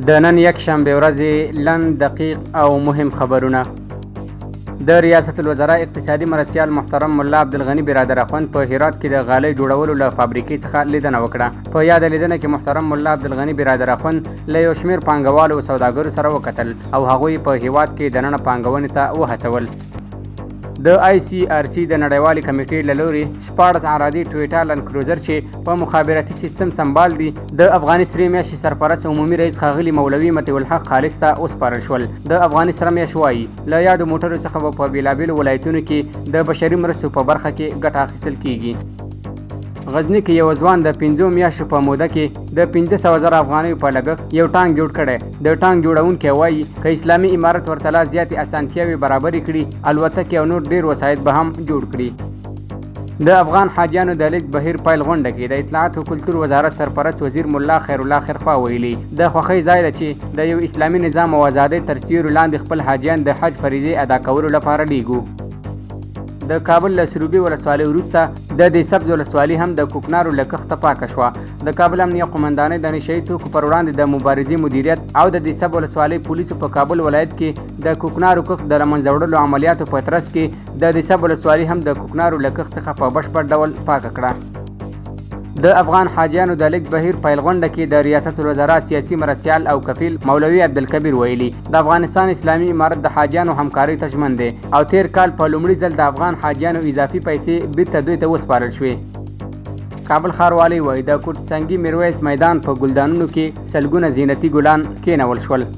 د نن یکشنبه ورځې لنډ دقیق او مهم خبرونه. د ریاست الوزرا اقتصادي مرستیال محترم ملا عبدالغني برادر اخوند په هرات کې د غالۍ جوړولو له فابریکې څخه لیدنه وکړه. په یاد لیدنه کې محترم ملا عبدالغني برادر اخوند له یو شمېر پانګوالو او سوداګرو سره وکتل او هغوی په هیواد کې دننه پانګونې ته وهڅول. د ICRC د نړیوالې کمیټې له لوري 14 عرادي ټویوټا لند کروزر چې په مخابراتي سیستم سمبال دي د افغاني سرې میاشتې سرپرست عمومي رئیس ښاغلي مولوي مطیع الحق خالص ته وسپارل شول. د افغاني سره میاشت وایي له یادو موټرو څخه په بېلابېلو ولایتونو کې د بشري مرستو په برخه کې ګټه اخیستل کیږي. غزني کې یو ځوان د 5 میاشتو په موده کې د 500,000 افغانیو په لګښت یو ټانک جوړ کړی. د ټانک جوړونکی وایي که اسلامي امارت ورته لا زیاتې اسانتیاوې برابرې کړي الوتکې او نور ډېر وسایط به هم جوړ کړي. د افغان حاجیانو د لیږد بهیر پیل غونډه کې د اطلاعات او کلتور وزارت سرپرست وزیر ملا خیر الله خیرخوا ویلي د خوښۍ ځای ده چې د یو اسلامي نظام او آزادۍ تر سیوري لاندې خپل حاجیان د حج فریضې ادا کولو لپاره لیږو. د کابل له سروبي ولسوالۍ وروسته د دې سبز ولسوالۍ هم د کوکنارو له کښته پاکه شوه. د کابل امنیه قومندانۍ د نشهیي توکو پر وړاندې د مبارزې مدیریت او د دې سبز ولسوالۍ پولیسو په کابل ولایت کې د کوکنارو کښت د له منځه وړلو عملیاتو په ترڅ کې د دې سبز ولسوالۍ هم د کوکنارو له کښت څخه په بشپړ ډول پاکه کړه. د افغان حاجیانو د لیږد بهیر پیل غونډه کې د ریاست الوزرا سیاسي مرستیال او کفیل مولوي عبدالکبیر ویلي د افغانستان اسلامي امارت د حاجیانو همکارۍ ته ژمن دی او تیر کال په لومړي ځل د افغان حاجیانو اضافي پیسې بیرته دوی ته وسپارل شوې. کابل ښاروالۍ وایي د کوټ سنګي میرویس میدان په ګلدانونو کې سلګونه زینتي ګلان کېنول شول.